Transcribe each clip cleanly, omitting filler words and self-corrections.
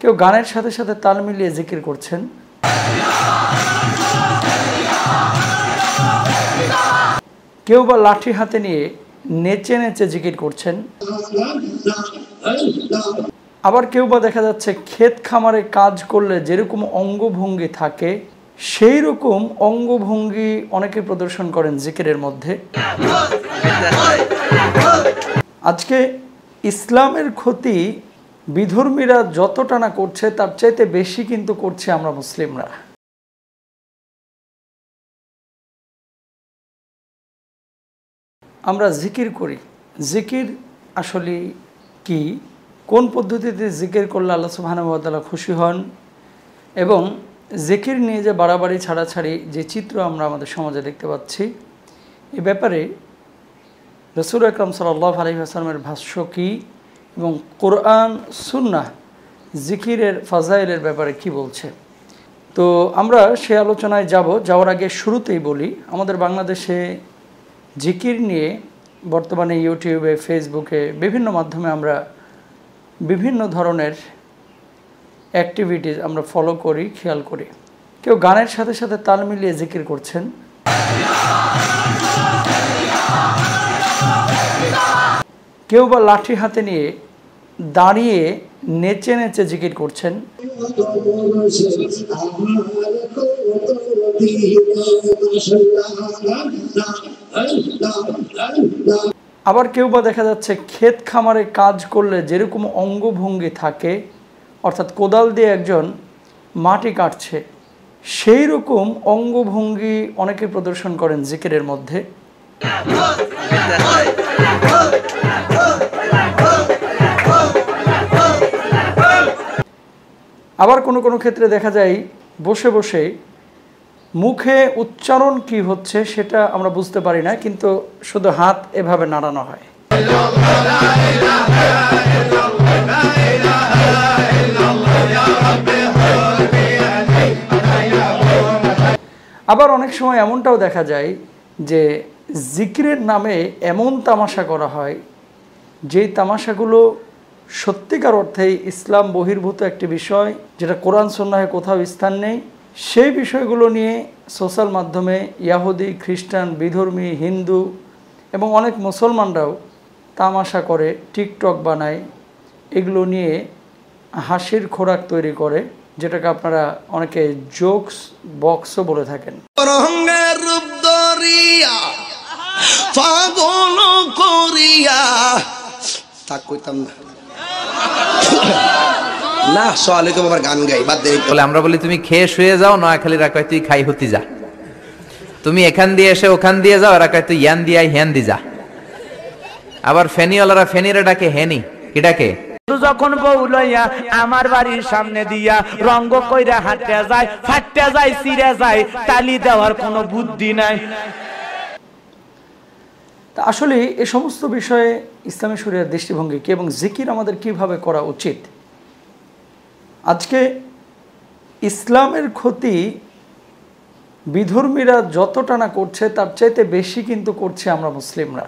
কেউ গানের সাথে সাথে তাল মিলিয়ে জিকির করছেন, কেউ বা লাঠি হাতে নিয়ে নেচে নেচে জিকির করছেন, আবার কেউ বা দেখা যাচ্ছে ক্ষেত খামারে কাজ করলে যেরকম অঙ্গভঙ্গি থাকে সেই রকম অঙ্গভঙ্গি অনেকে প্রদর্শন করেন জিকিরের মধ্যে। আজকে ইসলামের ক্ষতি বিধর্মীরা যতটা না করছে তার চাইতে বেশি কিন্তু করছে আমরা মুসলিমরা। আমরা জিকির করি, জিকির আসলে কি, কোন পদ্ধতিতে জিকির করলে আল্লাহ সুবহানাহু ওয়া তাআলা খুশি হন, এবং জিকির নিয়ে যে বাড়াবাড়ি ছাড়াছাড়ি যে চিত্র আমরা আমাদের সমাজে দেখতে পাচ্ছি, এ ব্যাপারে রাসূল আকরাম সাল্লাল্লাহু আলাইহি ওয়াসাল্লামের ভাষ্য কী এবং কোরআন সুন্নাহ জিকিরের ফাজাইলের ব্যাপারে কি বলছে। তো আমরা সে আলোচনায় যাওয়ার আগে শুরুতেই বলি, আমাদের বাংলাদেশে জিকির নিয়ে বর্তমানে ইউটিউবে, ফেসবুকে, বিভিন্ন মাধ্যমে আমরা বিভিন্ন ধরনের অ্যাক্টিভিটিস আমরা ফলো করি, খেয়াল করি। কেউ গানের সাথে সাথে তাল মিলিয়ে জিকির করছেন, কেউ বা লাঠি হাতে নিয়ে দাঁড়িয়ে নেচে নেচে জিকির করছেন, আবার কেউ বা দেখা যাচ্ছে ক্ষেত খামারে কাজ করলে যেরকম অঙ্গভঙ্গি থাকে, অর্থাৎ কোদাল দিয়ে একজন মাটি কাটছে সেই রকম অঙ্গভঙ্গি অনেকে প্রদর্শন করেন জিকিরের মধ্যে। আবার কোনো কোনো ক্ষেত্রে দেখা যায় বসে বসে মুখে উচ্চারণ কি হচ্ছে সেটা আমরা বুঝতে পারি না, কিন্তু শুধু হাত এভাবে নাড়ানো হয়। আবার অনেক সময় এমনটাও দেখা যায় যে জিকিরের নামে এমন তামাশা করা হয় যেই তামাশাগুলো সত্যিকার অর্থেই ইসলাম বহির্ভূত একটি বিষয়, যেটা কোরআন সুন্নাহে কোথাও স্থান নেই। সেই বিষয়গুলো নিয়ে সোশ্যাল মাধ্যমে ইয়াহুদি, খ্রিস্টান, বিধর্মী, হিন্দু এবং অনেক মুসলমানরাও তামাশা করে, টিকটক বানায়, এগুলো নিয়ে হাসির খোরাক তৈরি করে, যেটাকে আপনারা অনেকে জোকস বক্সও বলে থাকেন। না সোয়ালে তো আমার গান গাই বাদ দেই বলে আমরা বলি তুমি খেয়ে শুয়ে যাও, নোয়াখালী রাখায় তুই খাই হতি যা, তুমি এখান দিয়ে এসে ওখান দিয়ে যাও, রাখায় তুই ইয়ান দিয়ে হ্যান দি যা। আবার ফেনিওয়ালারা ফেনিরে ডাকে হেনি, কি ডাকে? যখন বউ লইয়া আমার বাড়ির সামনে দিয়া রঙ্গ কইরা হাঁটতে যায়, ফাটতে যায়, চিড়ে যায়, তালি দেওয়ার কোনো বুদ্ধি নাই। তা আসলে এই সমস্ত বিষয়ে ইসলামী শরীয়তের দৃষ্টিভঙ্গি কি এবং জিকির আমাদের কিভাবে করা উচিত। আজকে ইসলামের ক্ষতি বিধর্মীরা যতটা না করছে তার চাইতে বেশি কিন্তু করছে আমরা মুসলিমরা,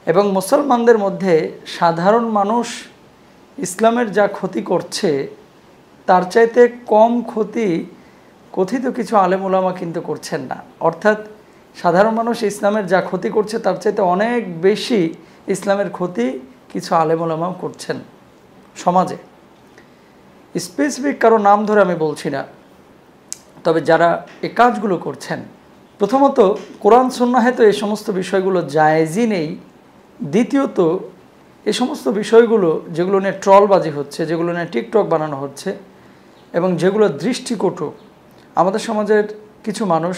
এবং মুসলমানদের মধ্যে সাধারণ মানুষ ইসলামের যা ক্ষতি করছে তার চাইতে কম ক্ষতি কথিত কিছু আলেম ওলামা কিন্তু করছেন না। অর্থাৎ সাধারণ মানুষ ইসলামের যা ক্ষতি করছে তার চাইতে অনেক বেশি ইসলামের ক্ষতি কিছু আলেম ওলামাও করছেন সমাজে। স্পেসিফিক কারো নাম ধরে আমি বলছি না, তবে যারা এই কাজগুলো করছেন, প্রথমত কোরআন সুন্নাহে তো এই সমস্ত বিষয়গুলো জায়েজই নেই। দ্বিতীয়ত এই সমস্ত বিষয়গুলো যেগুলো নিয়ে ট্রলবাজি হচ্ছে, যেগুলো নিয়ে টিকটক বানানো হচ্ছে এবং যেগুলো দৃষ্টিকটু, আমাদের সমাজের কিছু মানুষ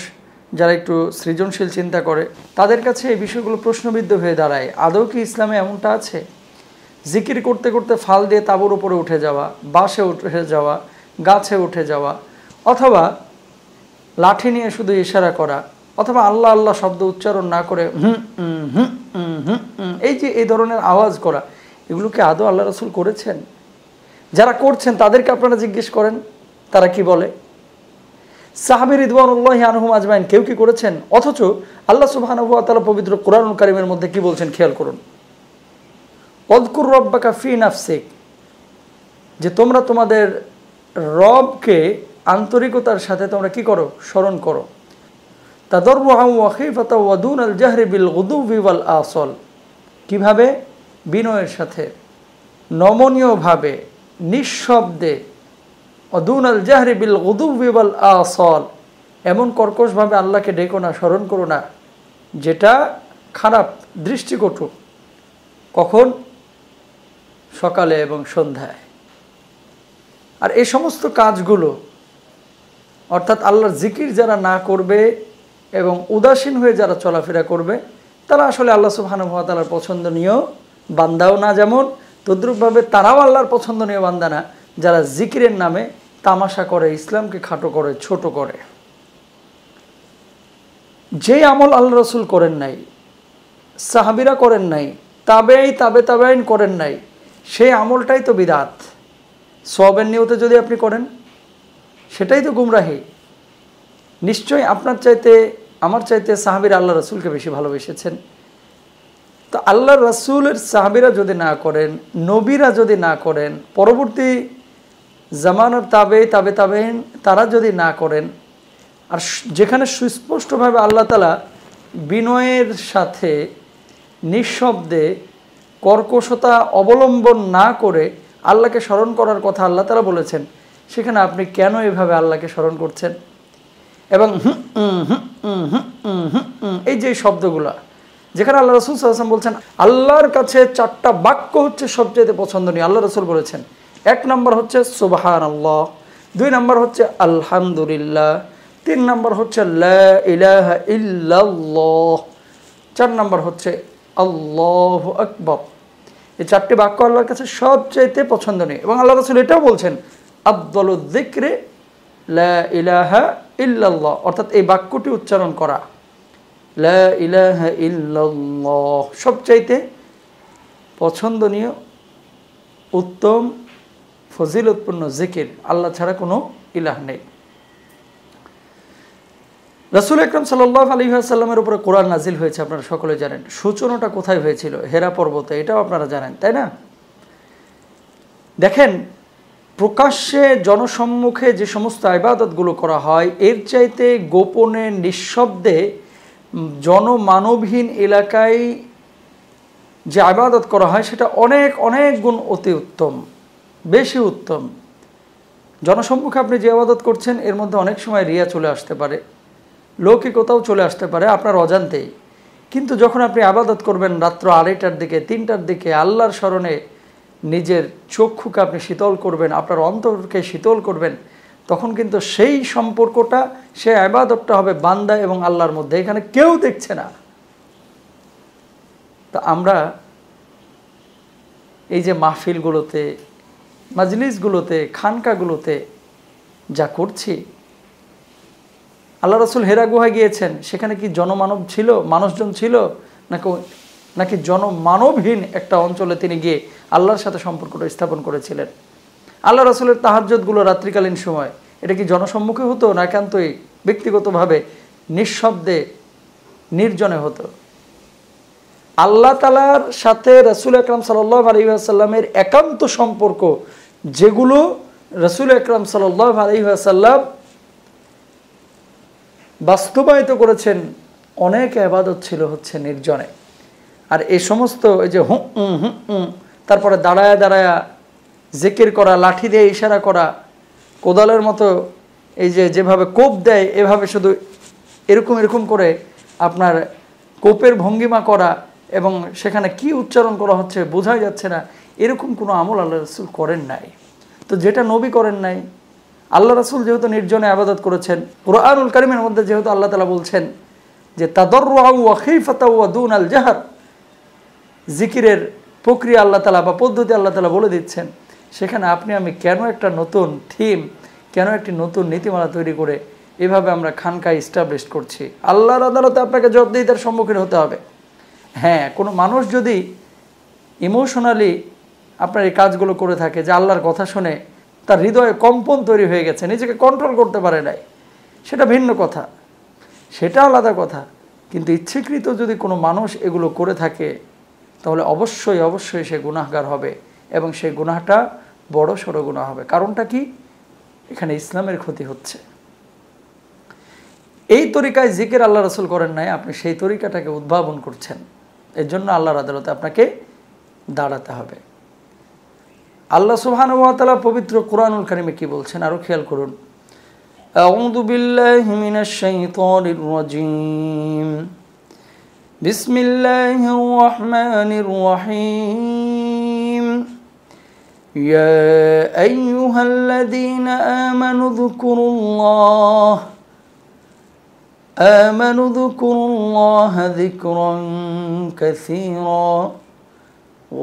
যারা একটু সৃজনশীল চিন্তা করে তাদের কাছে এই বিষয়গুলো প্রশ্নবিদ্ধ হয়ে দাঁড়ায়। আদৌ কি ইসলামে এমনটা আছে? জিকির করতে করতে ফাল দিয়ে তাঁবুর উপরে উঠে যাওয়া, বাসে উঠে যাওয়া, গাছে উঠে যাওয়া, অথবা লাঠি নিয়ে শুধু ইশারা করা, অথবা আল্লাহ আল্লাহ শব্দ উচ্চারণ না করে এই যে এই ধরনের আওয়াজ করা, এগুলো কি আদৌ আল্লাহ রাসূল করেছেন? যারা করছেন তাদেরকে আপনারা জিজ্ঞেস করেন তারা কি বলে। সাহাবী রিদওয়ানুল্লাহি আনহুম আজমাইন কেউ কি করেছেন? অথচ আল্লাহ সুবহানাহু ওয়া তাআলা পবিত্র কোরআনুল কারীমের মধ্যে কি বলছেন খেয়াল করুন। ওয়াযকুর রাব্বাকা ফি নাফসিক, যে তোমরা তোমাদের রবকে আন্তরিকতার সাথে তোমরা কি করো, স্মরণ করো। তাদাররুআন ওয়া খিফাতান ওয়া দুনাল জাহরি বিল গুদুবি ওয়াল আসল, কিভাবে? বিনয়ের সাথে, নমনীয়ভাবে, নিঃশব্দে, ওয়া দুনাল জাহরি বিল গুদুবি ওয়াল আসল, এমন কর্কশভাবে আল্লাহকে ডেকো না, স্মরণ করো না যেটা খারাপ, দৃষ্টিকটু। কখন? সকালে এবং সন্ধ্যায়। আর এই সমস্ত কাজগুলো অর্থাৎ আল্লাহর জিকির যারা না করবে এবং উদাসীন হয়ে যারা চলাফেরা করবে, তারা আসলে আল্লাহ সুবহানাহু ওয়া তাআলার পছন্দনীয় বান্দাও না, যেমন তদ্রূপভাবে তারাও আল্লাহর পছন্দনীয় বান্দা না যারা জিকিরের নামে তামাশা করে, ইসলামকে খাটো করে, ছোট করে। যে আমল আল্লাহ রসুল করেন নাই, সাহাবিরা করেন নাই, তাবেঈন করেন নাই, সেই আমলটাই তো বিদআত। সওয়াবের নিয়তে যদি আপনি করেন সেটাই তো গুমরাহি। নিশ্চয়ই আপনার চাইতে, আমার চাইতে সাহাবীরা আল্লাহ রসুলকে বেশি ভালোবেসেছেন। তো আল্লাহ রসুলের সাহাবীরা যদি না করেন, নবীরা যদি না করেন, পরবর্তী জামানার তাবেঈন তারা যদি না করেন, আর যেখানে সুস্পষ্টভাবে আল্লাহ তাআলা বিনয়ের সাথে, নিঃশব্দে, কর্কশতা অবলম্বন না করে আল্লাহকে স্মরণ করার কথা আল্লাহ তাআলা বলেছেন, সেখানে আপনি কেন এভাবে আল্লাহকে স্মরণ করছেন? এবং এই যে শব্দগুলা, যেখানে আল্লাহ রাসূল সাল্লাল্লাহু আলাইহি ওয়াসাল্লাম বলছেন আল্লাহর কাছে 4টা বাক্য হচ্ছে সবচেয়ে পছন্দনীয়, আল্লাহ রাসূল বলেছেন। 1 নম্বর হচ্ছে সুবহানাল্লাহ, 2 নম্বর হচ্ছে আলহামদুলিল্লাহ, 3 নম্বর হচ্ছে লা ইলাহা ইল্লাল্লাহ, 4 নম্বর হচ্ছে আল্লাহু আকবার। এই 4টি বাক্য আল্লাহর কাছে সবচেয়ে পছন্দনীয়। এবং আল্লাহ রাসূল এটাও বলছেন আফদালুয যিকরি লা ইলাহা ইল্লাল্লাহ, অর্থাৎ এই বাক্যটি উচ্চারণ করা, লা ইলাহা ইল্লাল্লাহ, সবচাইতে পছন্দনীয়, উত্তম, ফজিলতপূর্ণ জিকির। আল্লাহ ছাড়া কোনো ইলাহ নেই। রাসূল আকরাম সাল্লাল্লাহু আলাইহি ওয়াসাল্লামের উপরে কোরআন নাজিল হয়েছে, আপনারা সকলে জানেন। সূচনাটা কোথায় হয়েছিল? হেরা পর্বতে, এটাও আপনারা জানেন, তাই না? দেখেন, প্রকাশ্যে জনসম্মুখে যে সমস্ত ইবাদতগুলো করা হয়, এর চাইতে গোপনে, নিঃশব্দে, জনমানবহীন এলাকায় যে ইবাদত করা হয় সেটা অনেক অনেক গুণ অতি উত্তম, বেশি উত্তম। জনসম্মুখে আপনি যে ইবাদত করছেন এর মধ্যে অনেক সময় রিয়া চলে আসতে পারে, লৌকিকতাও চলে আসতে পারে আপনার অজান্তেই। কিন্তু যখন আপনি ইবাদত করবেন রাত্র 2:30টার দিকে, 3টার দিকে, আল্লাহর স্মরণে নিজের চক্ষুকে আপনি শীতল করবেন, আপনার অন্তরকে শীতল করবেন, তখন কিন্তু সেই সম্পর্কটা, সেই ইবাদতটা হবে বান্দা এবং আল্লাহর মধ্যে, এখানে কেউ দেখছে না। তা আমরা এই যে মাহফিলগুলোতে, মাজলিসগুলোতে, খানকাগুলোতে যা করছি, আল্লাহ রাসূল হেরা গুহায় গিয়েছেন, সেখানে কি জনমানব ছিল, মানুষজন ছিল, নাকি জনমানবহীন একটা অঞ্চলে তিনি গিয়ে আল্লাহর সাথে সম্পর্কটা স্থাপন করেছিলেন? আল্লাহ রাসূলের তাহাজ্জুদগুলো রাত্রিকালীন সময়, এটা কি জনসম্মুখে হতো না একান্তই ব্যক্তিগতভাবে নিঃশব্দে নির্জনে হতো? আল্লাহ তাআলার সাথে রাসূল আকরাম সাল্লাল্লাহু আলাইহি ওয়াসাল্লামের একান্ত সম্পর্ক, যেগুলো রাসূল আকরাম সাল্লাল্লাহু আলাইহি ওয়াসাল্লাম বাস্তবায়িত করেছেন, অনেক ইবাদত ছিল হচ্ছে নির্জনে। আর এই সমস্ত এই যে তারপরে দাঁড়ায়া দাঁড়ায়া জিকির করা, লাঠি দিয়ে ইশারা করা, কোদালের মতো এই যে যেভাবে কোপ দেয় এভাবে শুধু এরকম এরকম করে আপনার কোপের ভঙ্গিমা করা, এবং সেখানে কি উচ্চারণ করা হচ্ছে বোঝাই যাচ্ছে না, এরকম কোনো আমল আল্লাহ রাসূল করেন নাই। তো যেটা নবী করেন নাই, আল্লাহ রাসূল যেহেতু নির্জনে ইবাদত করেছেন, কুরআনুল কারীমের মধ্যে যেহেতু আল্লাহ তাআলা বলছেন যে তাদাররুআন ওয়া খিফাতান ওয়া দুনাল জাহর, জিকিরের প্রক্রিয়া আল্লাহ তাআলা বা পদ্ধতি আল্লাহ তাআলা বলে দিচ্ছেন, সেখানে আপনি আমি কেন একটা নতুন থিম, কেন একটি নতুন নীতিমালা তৈরি করে এভাবে আমরা খানকায় এস্টাবলিশ করছি? আল্লাহর আদালতে আপনাকে জবাবদিহিতার সম্মুখীন হতে হবে। হ্যাঁ, কোনো মানুষ যদি ইমোশনালি আপনার এই কাজগুলো করে থাকে, যে আল্লাহর কথা শুনে তার হৃদয়ে কম্পন তৈরি হয়ে গেছে, নিজেকে কন্ট্রোল করতে পারে নাই, সেটা ভিন্ন কথা, সেটা আলাদা কথা। কিন্তু ইচ্ছাকৃত যদি কোনো মানুষ এগুলো করে থাকে, তাহলে অবশ্যই অবশ্যই সে গুনাহগার হবে, এবং সেই গুনাহটা বড় সড় গুনাহ হবে। কারণটা কি? এখানে ইসলামের ক্ষতি হচ্ছে। এই তরিকায় জিকির আল্লাহ রাসূল করেন নাই, আপনি সেই তরিকাটাকে উদ্ভাবন করছেন। এর জন্য আল্লাহর আদালতে আপনাকে দাঁড়াতে হবে। আল্লাহ সুবহানাহু ওয়া তাআলা পবিত্র কোরআনুল কারীমে কি বলছেন আরো খেয়াল করুন। আউযু বিল্লাহি মিনাশ শাইতানির রাজীম। বিসমিল্লাহির রহমানির রহিম। ইয়া আইয়ুহাল্লাযীনা আমানু যকুরুল্লাহা যিকরান কাসীরা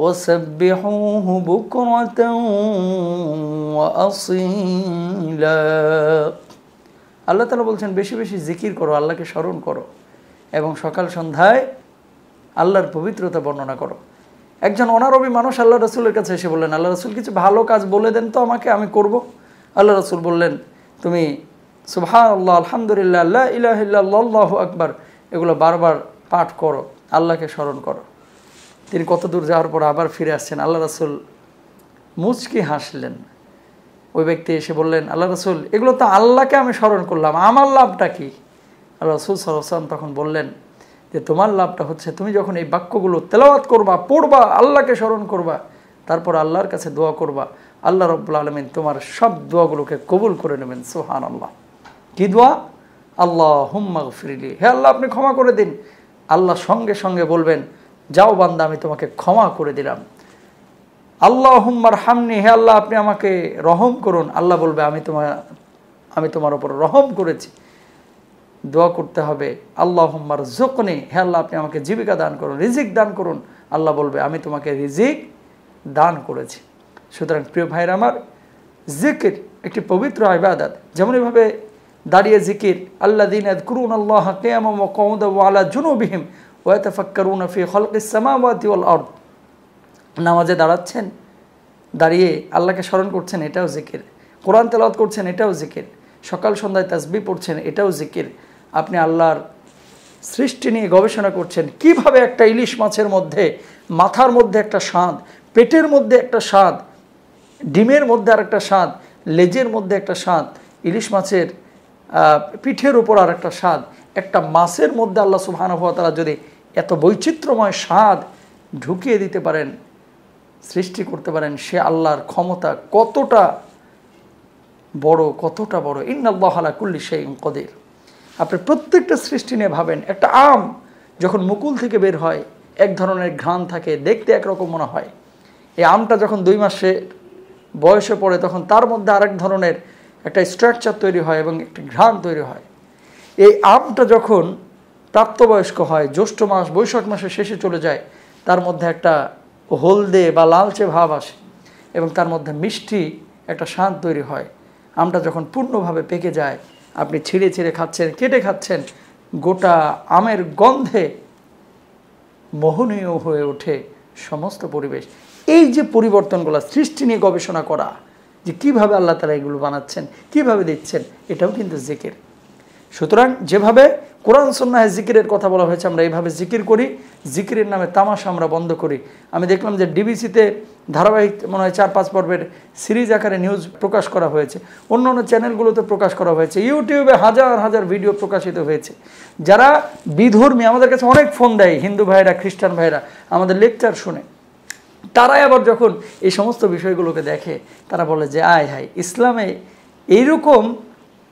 وسبحوه بكرة وأصيلا। আল্লাহ তাআলা বলছেন বেশি বেশি জিকির করো, আল্লাহকে স্মরণ করো এবং সকাল সন্ধ্যায় আল্লাহর পবিত্রতা বর্ণনা করো। একজন অনারবী মানুষ আল্লাহ রাসূলের কাছে এসে বললেন, আল্লাহ রাসূল কিছু ভালো কাজ বলে দেন তো আমাকে, আমি করব। আল্লাহ রাসূল বললেন, তুমি সুবহানাল্লাহ, আলহামদুলিল্লাহ, লা ইলাহা ইল্লাল্লাহ, আল্লাহু আকবার এগুলো বারবার পাঠ করো, আল্লাহকে স্মরণ করো। তিনি কত দূর যাওয়ার পর আবার ফিরে আসছেন। আল্লাহ রাসূল মুচকি হাসলেন। ওই ব্যক্তি এসে বললেন, আল্লাহ রাসূল এগুলো তো আল্লাহকে আমি স্মরণ করলাম, আমার লাভটা কি? আল্লাহ রাসূল সাল্লাল্লাহু আলাইহি ওয়াসাল্লাম তখন বললেন যে তোমার লাভটা হচ্ছে তুমি যখন এই বাক্যগুলো তেলাওয়াত করবা, পড়বা, আল্লাহকে স্মরণ করবা, তারপর আল্লাহর কাছে দোয়া করবা, আল্লাহ রাব্বুল আলামিন তোমার সব দোয়াগুলোকে কবুল করে নেবেন। সুবহানাল্লাহ। কি দোয়া? আল্লাহুম্মা গফিরলি, হে আল্লাহ আপনি ক্ষমা করে দিন। আল্লাহ সঙ্গে সঙ্গে বলবেন, যাও বান্দা আমি তোমাকে ক্ষমা করে দিলাম। আল্লাহুম্মার হামনি, হে আল্লাহ আপনি আমাকে রহম করুন। আল্লাহ বলবে আমি তোমার উপর রহম করেছি। দোয়া করতে হবে আল্লাহুম্মার যুকনি, হে আল্লাহ আপনি আমাকে জীবিকা দান করুন, রিজিক দান করুন। আল্লাহ বলবে আমি তোমাকে রিজিক দান করেছি। সুতরাং প্রিয় ভাইরা আমার, জিকির একটি পবিত্র ইবাদত। যেমন এভাবে দাঁড়িয়ে জিকির, আল্লাযীনা ইয়াযকুরুনাল্লাহা কিয়ামান ওয়া কুউদান ওয়া আলা জুনুবিহিম ওয়া ইয়াতাফাক্কারুনা ফি খালকিস সামাওয়াতি ওয়াল আরদ। নামাজে দাঁড়াচ্ছেন, দাঁড়িয়ে আল্লাহকে স্মরণ করছেন, এটাও জিকির। কোরআন তেলাওয়াত করছেন, এটাও জিকির। সকাল সন্ধ্যায় তাসবিহ পড়ছেন, এটাও জিকির। আপনি আল্লাহর সৃষ্টি নিয়ে গবেষণা করছেন, কিভাবে একটা ইলিশ মাছের মধ্যে মাথার মধ্যে একটা স্বাদ, পেটের মধ্যে একটা স্বাদ, ডিমের মধ্যে আর একটা স্বাদ, লেজের মধ্যে একটা স্বাদ, ইলিশ মাছের পিঠের উপর আর একটা স্বাদ, একটা মাছের মধ্যে আল্লাহ সুবহানাহু ওয়া তাআলা যদি এত বৈচিত্র্যময় স্বাদ ঢুকিয়ে দিতে পারেন, সৃষ্টি করতে পারেন, সে আল্লাহর ক্ষমতা কতটা বড়, কতটা বড়। ইন্নাল্লাহা আলা কুল্লি শাইইন কাদির। আপনি প্রত্যেকটা সৃষ্টি নিয়ে ভাবেন। একটা আম যখন মুকুল থেকে বের হয় এক ধরনের ঘ্রাণ থাকে, দেখতে একরকম মনে হয়। এই আমটা যখন 2 মাসে বয়সে পড়ে তখন তার মধ্যে আরেক ধরনের একটা স্ট্রাকচার তৈরি হয় এবং একটা ঘ্রাণ তৈরি হয়। এই আমটা যখন প্রাপ্তবয়স্ক হয়, জ্যৈষ্ঠ মাস বৈশাখ মাসের শেষে চলে যায়, তার মধ্যে একটা হলদে বা লালচে ভাব আসে এবং তার মধ্যে মিষ্টি একটা স্বাদ তৈরি হয়। আমটা যখন পূর্ণভাবে পেকে যায়, আপনি ছিঁড়ে ছিঁড়ে খাচ্ছেন, কেটে খাচ্ছেন, গোটা আমের গন্ধে মোহনীয় হয়ে ওঠে সমস্ত পরিবেশ। এই যে পরিবর্তনগুলো, সৃষ্টি নিয়ে গবেষণা করা, যে কিভাবে আল্লাহ তাআলা এগুলো বানাচ্ছেন, কিভাবে দিচ্ছেন, এটাও কিন্তু জিকির। সুতরাং যেভাবে কোরআন সুন্নাহে জিকিরের কথা বলা হয়েছে, আমরা এইভাবে জিকির করি। জিকিরের নামে তামাশা আমরা বন্ধ করি। আমি দেখলাম যে ডিবিসিতে ধারাবাহিক মনে হয় 4-5 পর্বের সিরিজ আকারে নিউজ প্রকাশ করা হয়েছে, অন্য অন্য চ্যানেলগুলোতে প্রকাশ করা হয়েছে, ইউটিউবে হাজার হাজার ভিডিও প্রকাশিত হয়েছে। যারা বিধর্মী, আমাদের কাছে অনেক ফোন দেয় হিন্দু ভাইরা, খ্রিস্টান ভাইরা, আমাদের লেকচার শুনে। তারাই আবার যখন এই সমস্ত বিষয়গুলোকে দেখে, তারা বলে যে আয় হায়, ইসলামে এইরকম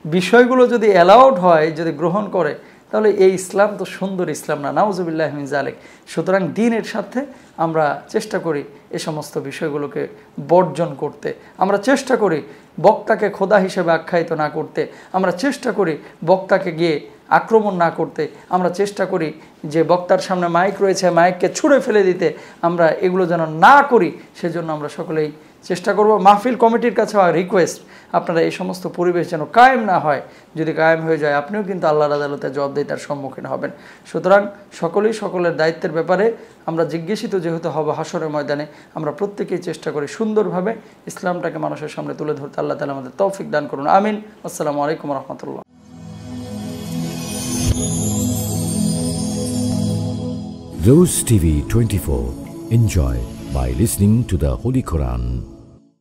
বিষয়গুলো যদি অ্যালাউড হয়, যদি গ্রহণ করে, তাহলে এই ইসলাম তো সুন্দর ইসলাম না, নাউজুবিল্লাহি মিন যালিক। সুতরাং দ্বীনের সাথে আমরা চেষ্টা করি এই সমস্ত বিষয়গুলোকে বর্জন করতে। আমরা চেষ্টা করি বক্তাকে খোদা হিসেবে আখ্যায়িত না করতে। আমরা চেষ্টা করি বক্তাকে গিয়ে আক্রমণ না করতে। আমরা চেষ্টা করি যে বক্তার সামনে মাইক রয়েছে, মাইককে ছুঁড়ে ফেলে দিতে। আমরা এগুলো যেন না করি, সেজন্য আমরা সকলেই চেষ্টা করব। মাহফিল কমিটির কাছে রিকোয়েস্ট, আপনারা এই সমস্ত পরিবেশ যেন কায়েম না হয়। যদি কায়েম হয়ে যায়, আপনিও কিন্তু আল্লাহর আদালতে জবাবদিহিতার সম্মুখীন হবেন। সুতরাং সকলেই সকলের দায়িত্বের ব্যাপারে আমরা জিজ্ঞাসিত যেহেতু হব হাসরের ময়দানে, আমরা প্রত্যেকেই চেষ্টা করি সুন্দরভাবে ইসলামটাকে মানুষের সামনে তুলে ধরতে। আল্লাহ তাআলা আমাদের তৌফিক দান করুন, আমিন। আসসালামু আলাইকুম ওয়া রাহমাতুল্লাহ। Rose TV 24. Enjoy by listening to the Holy Quran.